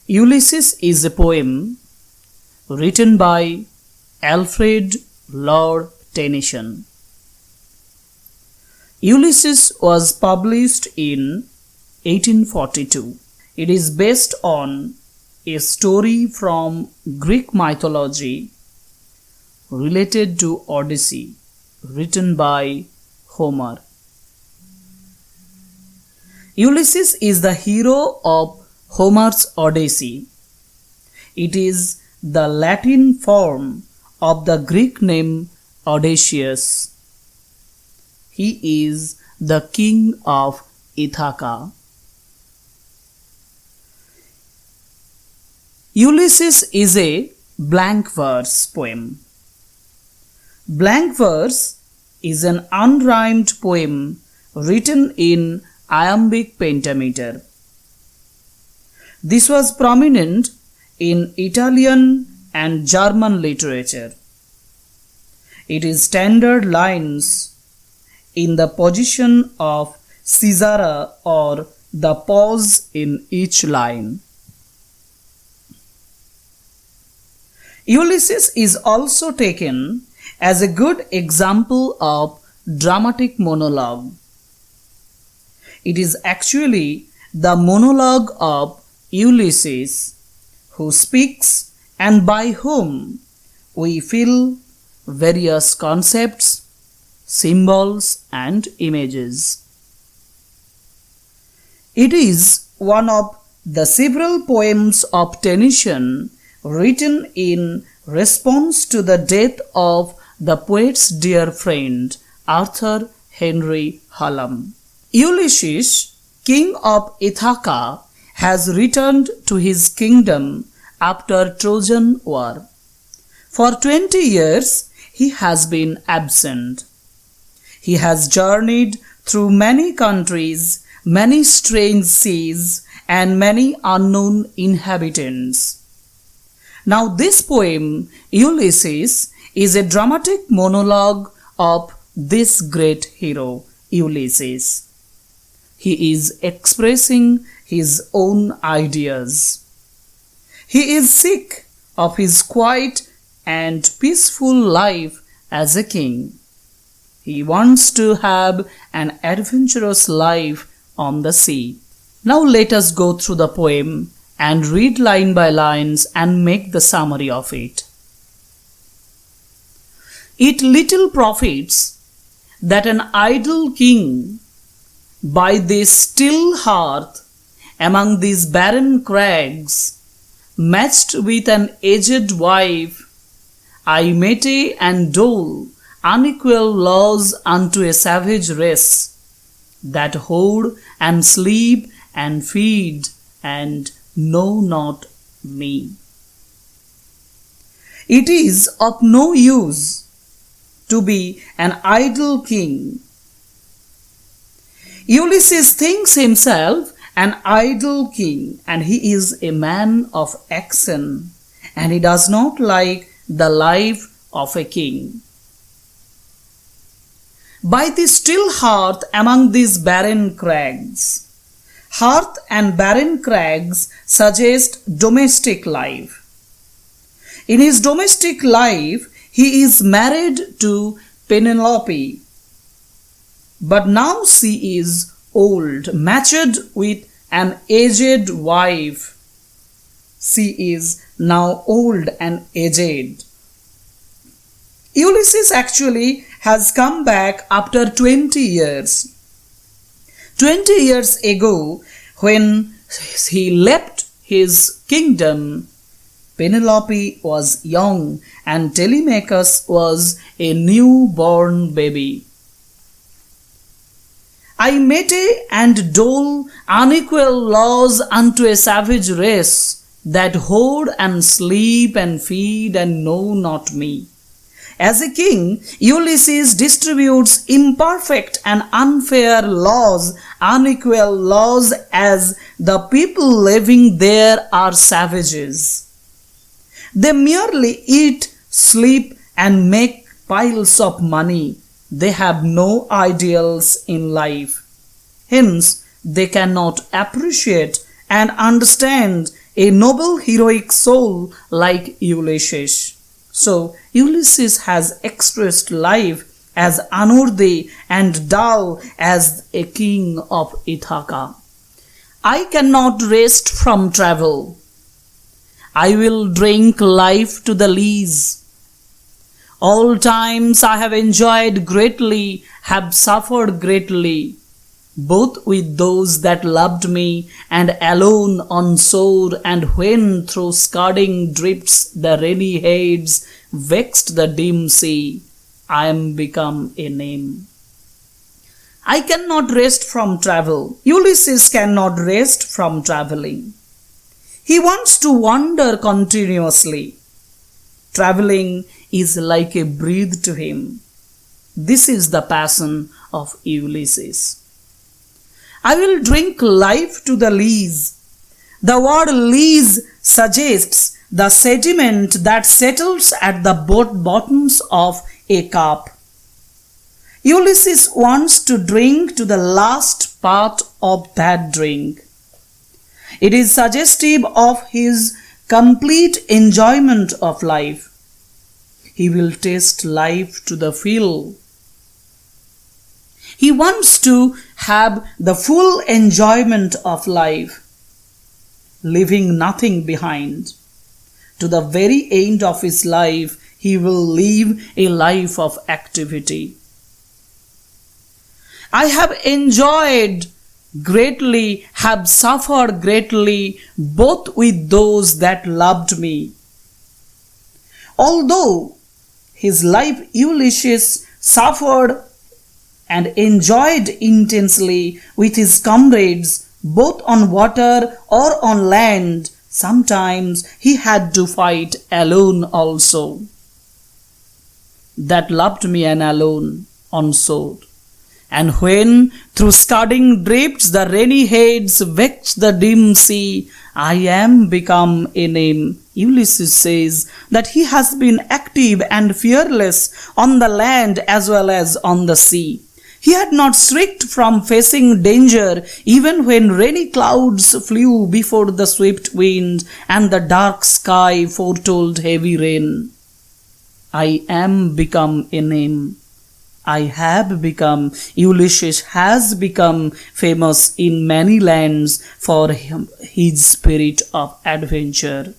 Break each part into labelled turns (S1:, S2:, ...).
S1: Ulysses is a poem written by Alfred Lord Tennyson. Ulysses was published in 1842. It is based on a story from Greek mythology related to Odyssey, written by Homer. Ulysses is the hero of Homer's Odyssey. It is the Latin form of the Greek name Odysseus. He is the king of Ithaca. Ulysses is a blank verse poem. Blank verse is an unrhymed poem written in iambic pentameter. This was prominent in Italian and German literature. It is standard lines in the position of caesura or the pause in each line. Ulysses is also taken as a good example of dramatic monologue. It is actually the monologue of Ulysses, who speaks and by whom we feel various concepts, symbols, and images. It is one of the several poems of Tennyson written in response to the death of the poet's dear friend Arthur Henry Hallam. Ulysses, king of Ithaca, has returned to his kingdom after Trojan War. For 20 years he has been absent. He has journeyed through many countries, many strange seas, and many unknown inhabitants. Now this poem, Ulysses, is a dramatic monologue of this great hero, Ulysses. He is expressing his own ideas. He is sick of his quiet and peaceful life as a king. He wants to have an adventurous life on the sea. Now let us go through the poem and read line by lines and make the summary of it. It little profits that an idle king by this still hearth among these barren crags, matched with an aged wife, I mete and dole unequal laws unto a savage race, that hoard and sleep and feed and know not me. It is of no use to be an idle king. Ulysses thinks himself an idle king, and he is a man of action, and he does not like the life of a king. By the still hearth among these barren crags. Hearth and barren crags suggest domestic life. In his domestic life, he is married to Penelope. But now she is old, matched with an aged wife. She is now old and aged. Ulysses actually has come back after 20 years. 20 years ago, when he left his kingdom, Penelope was young and Telemachus was a newborn baby. I mete and dole unequal laws unto a savage race, that hoard and sleep and feed and know not me. As a king, Ulysses distributes imperfect and unfair laws, unequal laws, as the people living there are savages. They merely eat, sleep, and make piles of money. They have no ideals in life. Hence, they cannot appreciate and understand a noble heroic soul like Ulysses. So Ulysses has expressed life as unworthy and dull as a king of Ithaca. I cannot rest from travel. I will drink life to the lees. All times I have enjoyed greatly, have suffered greatly, both with those that loved me and alone on shore, and when through scudding drifts the rainy heads vexed the dim sea, I am become a name. I cannot rest from travel. Ulysses cannot rest from traveling. He wants to wander continuously. Traveling is like a breath to him. This is the passion of Ulysses. I will drink life to the lees. The word lees suggests the sediment that settles at the bottoms of a cup. Ulysses wants to drink to the last part of that drink. It is suggestive of his complete enjoyment of life. He will taste life to the full. He wants to have the full enjoyment of life, leaving nothing behind. To the very end of his life, he will live a life of activity. I have enjoyed greatly, have suffered greatly, both with those that loved me. Although his life Ulysses suffered and enjoyed intensely with his comrades, both on water or on land, sometimes he had to fight alone also. That loved me and alone on shore. And when through scudding drifts the rainy heads vexed the dim sea, I am become a name. Ulysses says that he has been active and fearless on the land as well as on the sea. He had not shrieked from facing danger even when rainy clouds flew before the swift wind and the dark sky foretold heavy rain. I am become a name. I have become, Ulysses has become famous in many lands for his spirit of adventure.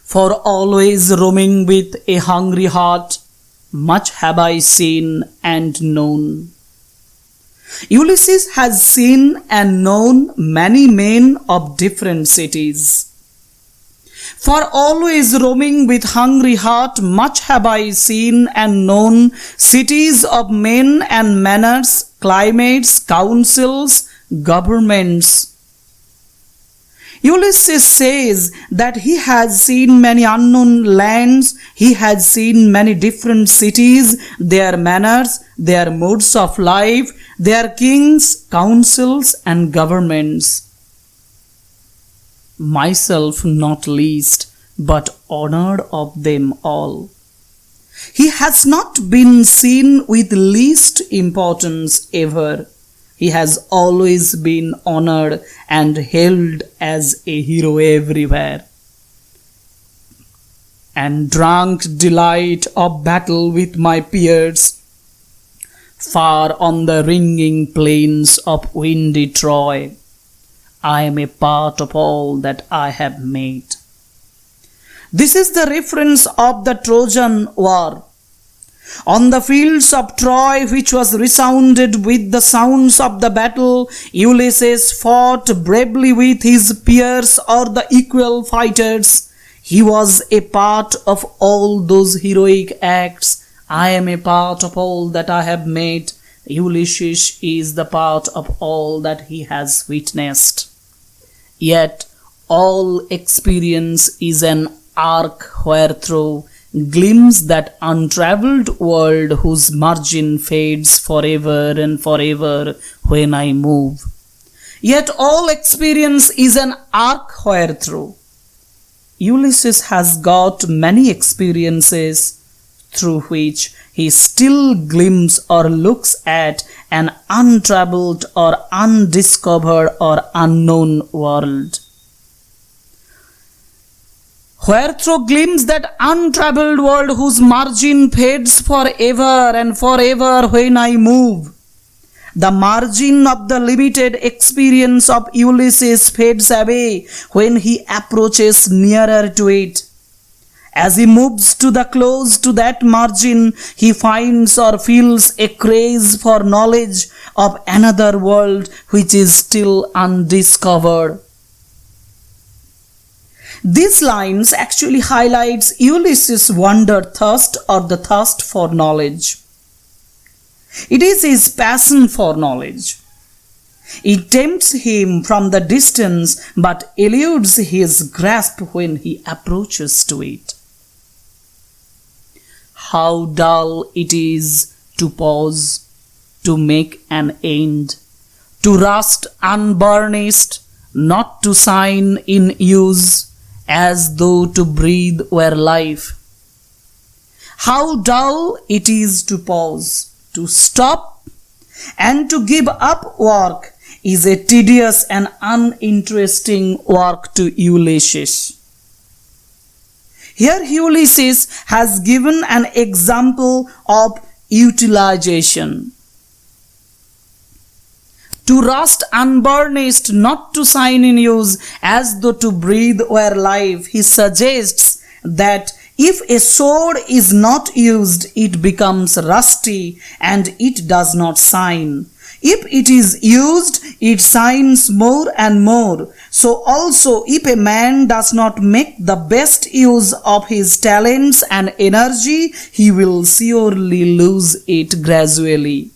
S1: For always roaming with a hungry heart, much have I seen and known. Ulysses has seen and known many men of different cities. For always roaming with hungry heart, much have I seen and known cities of men and manners, climates, councils, governments. Ulysses says that he has seen many unknown lands, he has seen many different cities, their manners, their modes of life, their kings, councils, and governments. Myself not least, but honored of them all. He has not been seen with least importance ever. He has always been honored and held as a hero everywhere. And drank delight of battle with my peers, far on the ringing plains of windy Troy. I am a part of all that I have made. This is the reference of the Trojan War. On the fields of Troy, which was resounded with the sounds of the battle, Ulysses fought bravely with his peers or the equal fighters. He was a part of all those heroic acts. I am a part of all that I have made. Ulysses is the part of all that he has witnessed. Yet all experience is an arc wherethrough glimpse that untravelled world whose margin fades forever and forever when I move. Yet all experience is an arc wherethrough. Ulysses has got many experiences through which he still glimpses or looks at an untravelled or undiscovered or unknown world. where through glimpse that untravelled world whose margin fades forever and forever when I move. The margin of the limited experience of Ulysses fades away when he approaches nearer to it. As he moves to the close to that margin, he finds or feels a craze for knowledge of another world which is still undiscovered. These lines actually highlights Ulysses' wonder thirst or the thirst for knowledge. It is his passion for knowledge. It tempts him from the distance but eludes his grasp when he approaches to it. How dull it is to pause, to make an end, to rust unburnished, not to sign in use, as though to breathe were life. How dull it is to pause, to stop, and to give up work is a tedious and uninteresting work to Ulysses. Here Ulysses has given an example of utilization. To rust unburnished, not to sign in use, as though to breathe were life. He suggests that if a sword is not used, it becomes rusty and it does not shine. If it is used, it shines more and more. So also, if a man does not make the best use of his talents and energy, he will surely lose it gradually.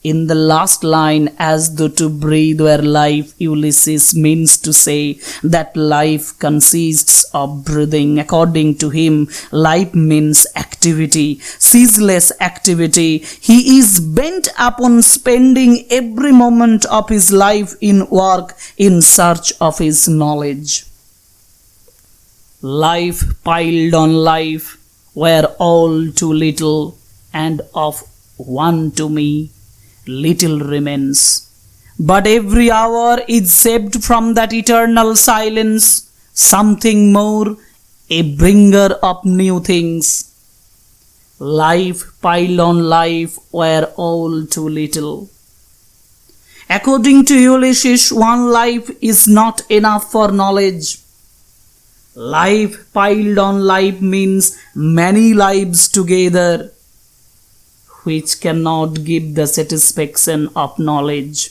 S1: In the last line, as though to breathe were life, Ulysses means to say that life consists of breathing. According to him, life means activity, ceaseless activity. He is bent upon spending every moment of his life in work in search of his knowledge. Life piled on life were all too little, and of one to me little remains. But every hour is saved from that eternal silence, something more, a bringer of new things. Life piled on life were all too little. According to Ulysses, one life is not enough for knowledge. Life piled on life means many lives together, which cannot give the satisfaction of knowledge.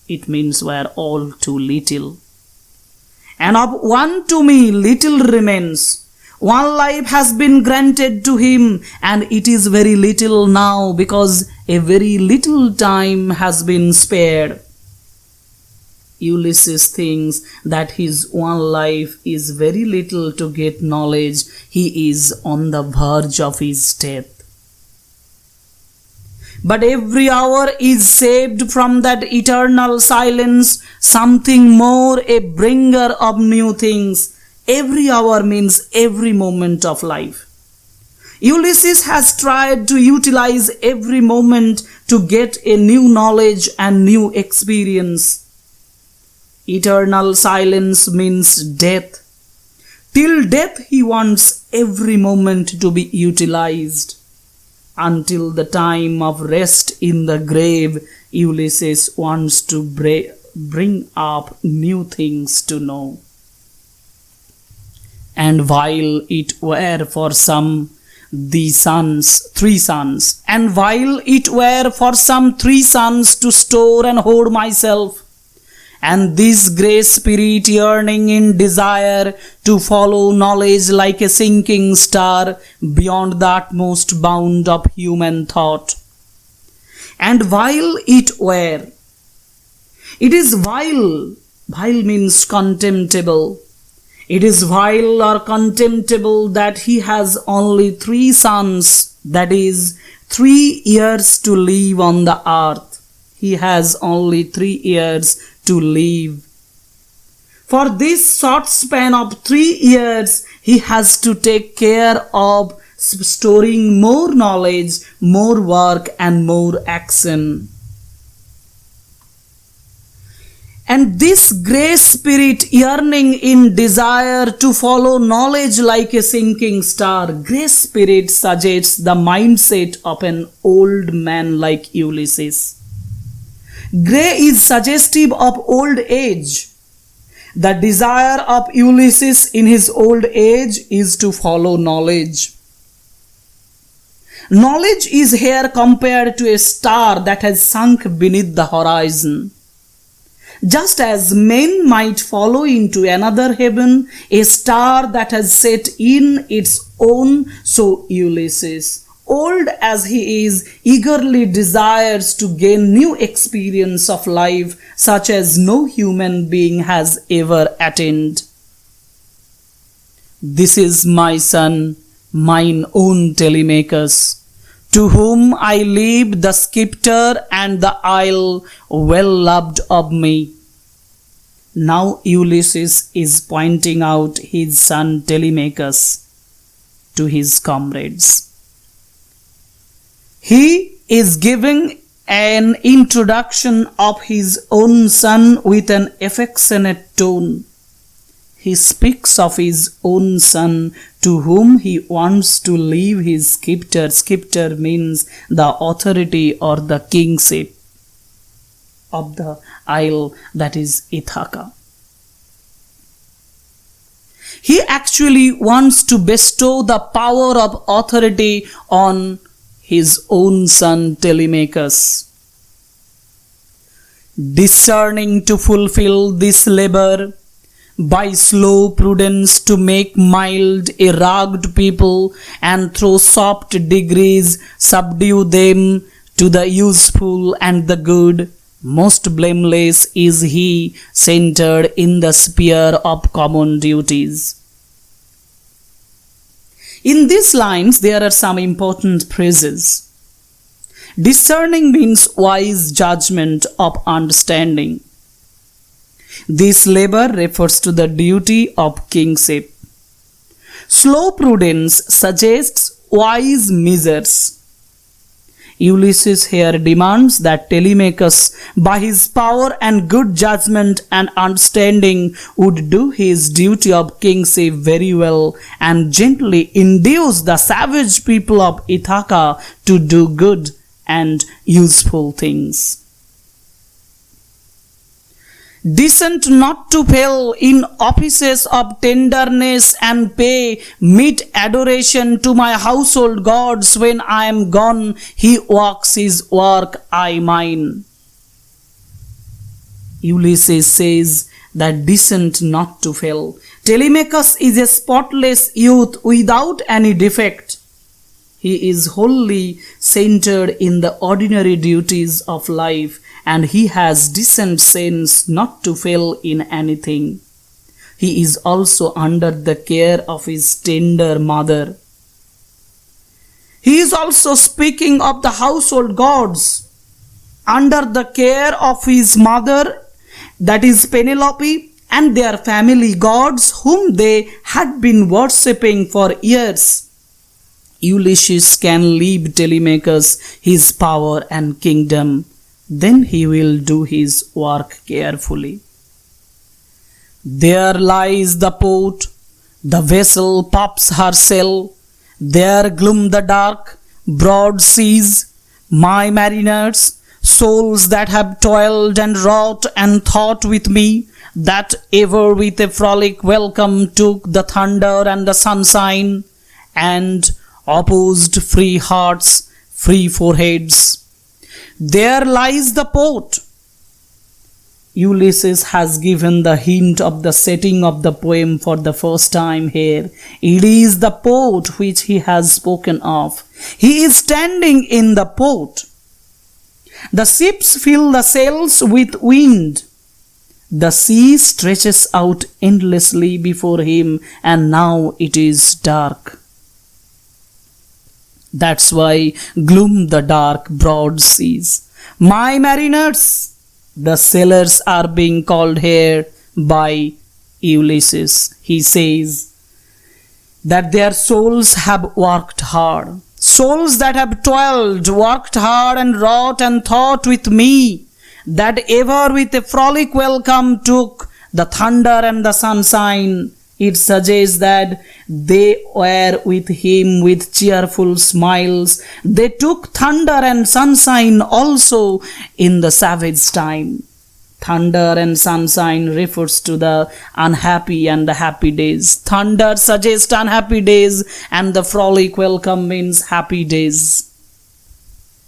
S1: It means we're all too little. And of one to me little remains. One life has been granted to him, and it is very little now because a very little time has been spared. Ulysses thinks that his one life is very little to get knowledge. He is on the verge of his death. But every hour is saved from that eternal silence, something more, a bringer of new things. Every hour means every moment of life. Ulysses has tried to utilize every moment to get a new knowledge and new experience. Eternal silence means death. Till death he wants every moment to be utilized. Until the time of rest in the grave, Ulysses wants to bring up new things to know. And while it were for some three sons, and while it were for some 3 sons to store and hoard myself, and this grey spirit yearning in desire to follow knowledge like a sinking star beyond the utmost bound of human thought. And while it were, it is vile means contemptible. It is vile or contemptible that he has only 3 sons, that is, 3 years to live on the earth. He has only 3 years to live. For this short span of 3 years, he has to take care of storing more knowledge, more work, and more action. And this grey spirit yearning in desire to follow knowledge like a sinking star, grey spirit suggests the mindset of an old man like Ulysses. Grey is suggestive of old age. The desire of Ulysses in his old age is to follow knowledge. Knowledge is here compared to a star that has sunk beneath the horizon. Just as men might follow into another heaven a star that has set in its own, so Ulysses, old as he is, eagerly desires to gain new experience of life such as no human being has ever attained. This is my son, mine own Telemachus, to whom I leave the sceptre and the isle well loved of me. Now Ulysses is pointing out his son Telemachus to his comrades. He is giving an introduction of his own son with an affectionate tone. He speaks of his own son to whom he wants to leave his sceptre. Sceptre means the authority or the kingship of the isle, that is Ithaca. He actually wants to bestow the power of authority on his own son Telemachus. Discerning to fulfill this labor, by slow prudence to make mild a rugged people, and through soft degrees subdue them to the useful and the good, most blameless is he centered in the sphere of common duties. In these lines there are some important phrases. Discerning means wise judgment of understanding. This labor refers to the duty of kingship. Slow prudence suggests wise measures. Ulysses here demands that Telemachus, by his power and good judgment and understanding, would do his duty of kingship very well and gently induce the savage people of Ithaca to do good and useful things. Descend not to fail in offices of tenderness and pay meet adoration to my household gods. When I am gone, he works his work, I mine. Ulysses says that descend not to fail. Telemachus is a spotless youth without any defect. He is wholly centered in the ordinary duties of life, and he has decent sense not to fail in anything. He is also under the care of his tender mother. He is also speaking of the household gods, under the care of his mother, that is Penelope, and their family gods whom they had been worshipping for years. Ulysses can leave Telemachus his power and kingdom. Then he will do his work carefully. There lies the port, the vessel puffs her sail. There gloom the dark, broad seas, my mariners, souls that have toiled and wrought and thought with me, that ever with a frolic welcome took the thunder and the sunshine, and opposed free hearts, free foreheads. There lies the port. Ulysses has given the hint of the setting of the poem for the first time here. It is the port which he has spoken of. He is standing in the port. The ships fill the sails with wind. The sea stretches out endlessly before him, and now it is dark. That's why gloom the dark, broad seas. My mariners, the sailors are being called here by Ulysses. He says that their souls have worked hard. Souls that have toiled, worked hard and wrought and thought with me, that ever with a frolic welcome took the thunder and the sunshine. It suggests that they were with him with cheerful smiles. They took thunder and sunshine also in the savage time. Thunder and sunshine refers to the unhappy and the happy days. Thunder suggests unhappy days, and the frolic welcome means happy days.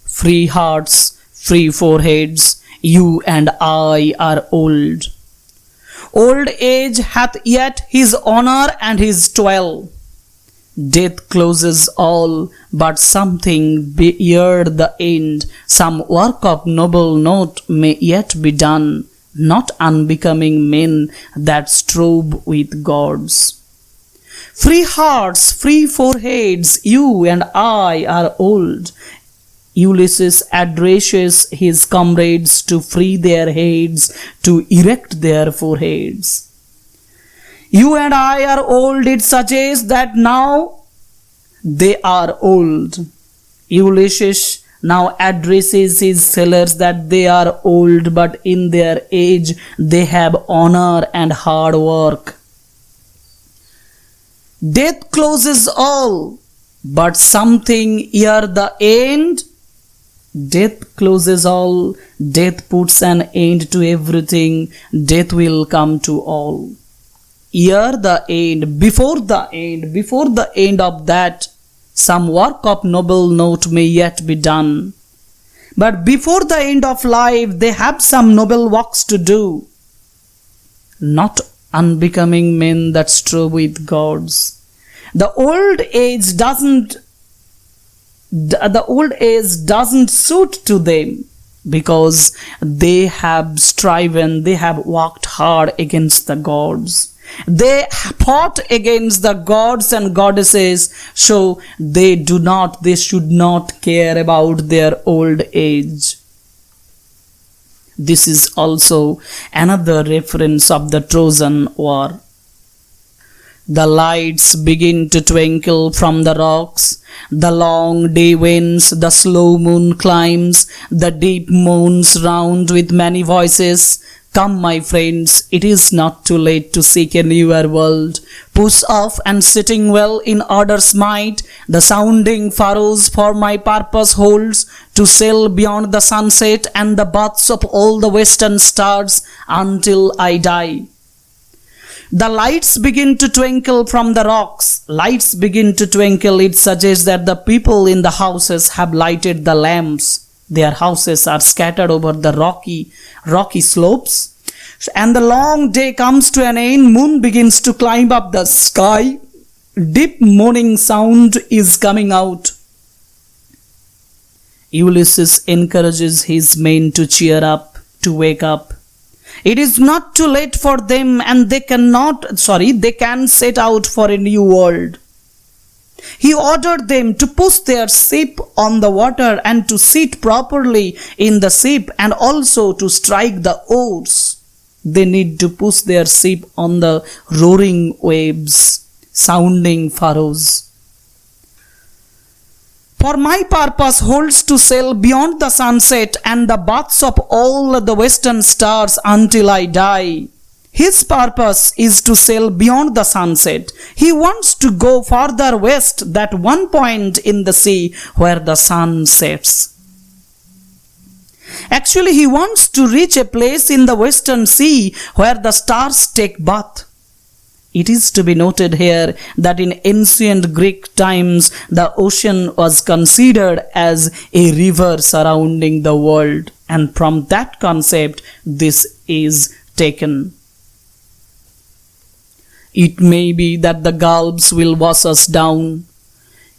S1: Free hearts, free foreheads, you and I are old. Old age hath yet his honor and his toil. Death closes all, but something ere the end. Some work of noble note may yet be done, not unbecoming men that strove with gods. Free hearts, free foreheads, you and I are old. Ulysses addresses his comrades to free their heads, to erect their foreheads. You and I are old, it suggests that now they are old. Ulysses now addresses his sailors that they are old, but in their age they have honor and hard work. Death closes all, but something ere the end. Death closes all, death puts an end to everything, death will come to all. Ere the end, before the end of that, some work of noble note may yet be done. But before the end of life, they have some noble works to do. Not unbecoming men that strove with gods. The old age doesn't suit to them, because they have striven, they have worked hard against the gods. They fought against the gods and goddesses, so they should not care about their old age. This is also another reference of the Trojan War. The lights begin to twinkle from the rocks. The long day wanes, the slow moon climbs, the deep moans round with many voices. Come, my friends, it is not too late to seek a newer world. Push off and sitting well in order's might, the sounding furrows for my purpose holds, to sail beyond the sunset and the births of all the western stars until I die. The lights begin to twinkle from the rocks. Lights begin to twinkle. It suggests that the people in the houses have lighted the lamps. Their houses are scattered over the rocky slopes. And the long day comes to an end. Moon begins to climb up the sky. Deep moaning sound is coming out. Ulysses encourages his men to cheer up, to wake up. It is not too late for them, and they can set out for a new world. He ordered them to push their ship on the water and to sit properly in the ship, and also to strike the oars. They need to push their ship on the roaring waves, sounding furrows. For my purpose holds to sail beyond the sunset and the births of all the western stars until I die. His purpose is to sail beyond the sunset. He wants to go farther west, that one point in the sea where the sun sets. Actually, he wants to reach a place in the western sea where the stars take birth. It is to be noted here that in ancient Greek times, the ocean was considered as a river surrounding the world, and from that concept, this is taken. It may be that the gulfs will wash us down.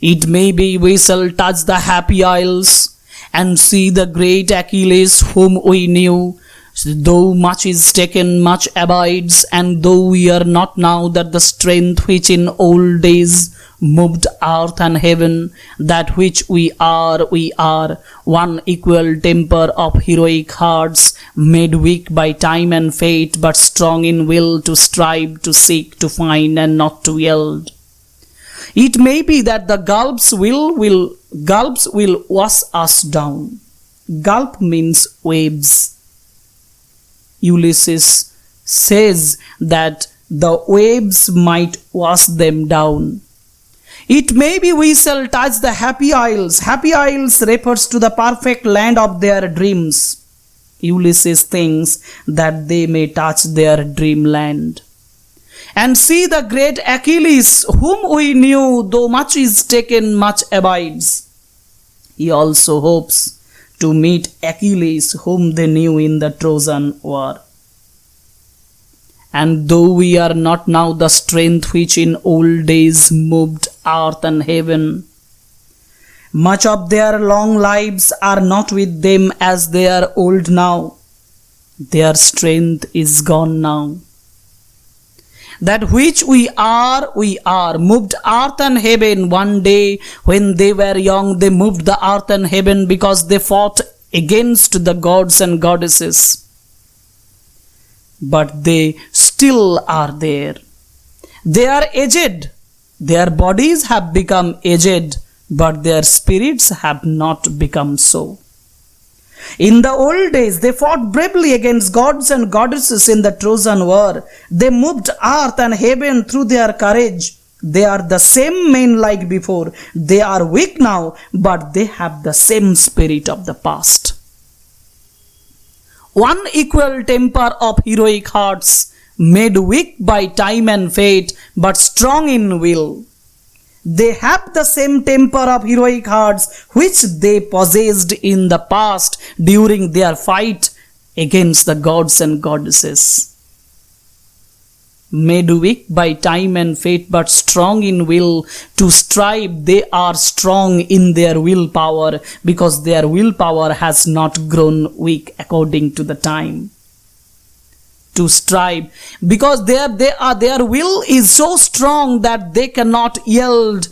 S1: It may be we shall touch the happy isles and see the great Achilles whom we knew. Though much is taken, much abides, and though we are not now that the strength which in old days moved earth and heaven, that which we are, one equal temper of heroic hearts, made weak by time and fate, but strong in will to strive, to seek, to find, and not to yield. It may be that the gulfs will wash us down. Gulf means waves. Ulysses says that the waves might wash them down. It may be we shall touch the happy isles. Happy isles refers to the perfect land of their dreams. Ulysses thinks that they may touch their dreamland. And see the great Achilles, whom we knew, though much is taken, much abides. He also hopes to meet Achilles, whom they knew in the Trojan War. And though we are not now the strength which in old days moved earth and heaven, much of their long lives are not with them as they are old now. Their strength is gone now. That which we are, moved earth and heaven. One day when they were young, they moved the earth and heaven because they fought against the gods and goddesses. But they still are there. They are aged. Their bodies have become aged, but their spirits have not become so. In the old days, they fought bravely against gods and goddesses in the Trojan War. They moved earth and heaven through their courage. They are the same men like before. They are weak now, but they have the same spirit of the past. One equal temper of heroic hearts, made weak by time and fate, but strong in will. They have the same temper of heroic hearts which they possessed in the past during their fight against the gods and goddesses. Made weak by time and fate, but strong in will to strive, they are strong in their willpower because their willpower has not grown weak according to the time. To strive because their will is so strong that they cannot yield,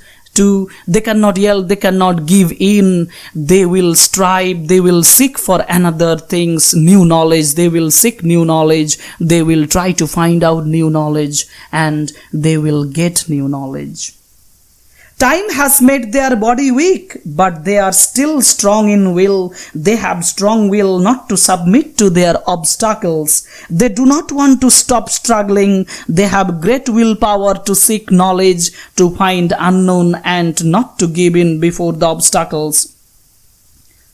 S1: they cannot give in. They will strive, they will seek for another things, new knowledge. They will seek new knowledge, they will try to find out new knowledge, and they will get new knowledge. Time has made their body weak, but they are still strong in will. They have strong will not to submit to their obstacles. They do not want to stop struggling. They have great willpower to seek knowledge, to find unknown, and not to give in before the obstacles.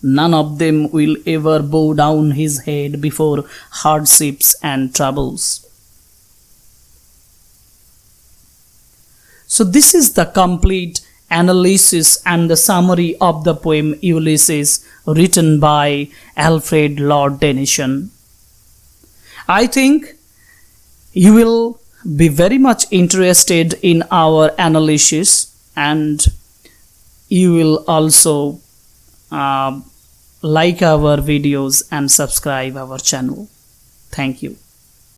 S1: None of them will ever bow down his head before hardships and troubles. So this is the complete analysis and the summary of the poem Ulysses, written by Alfred Lord Tennyson. I think you will be very much interested in our analysis, and you will also like our videos and subscribe our channel. Thank you.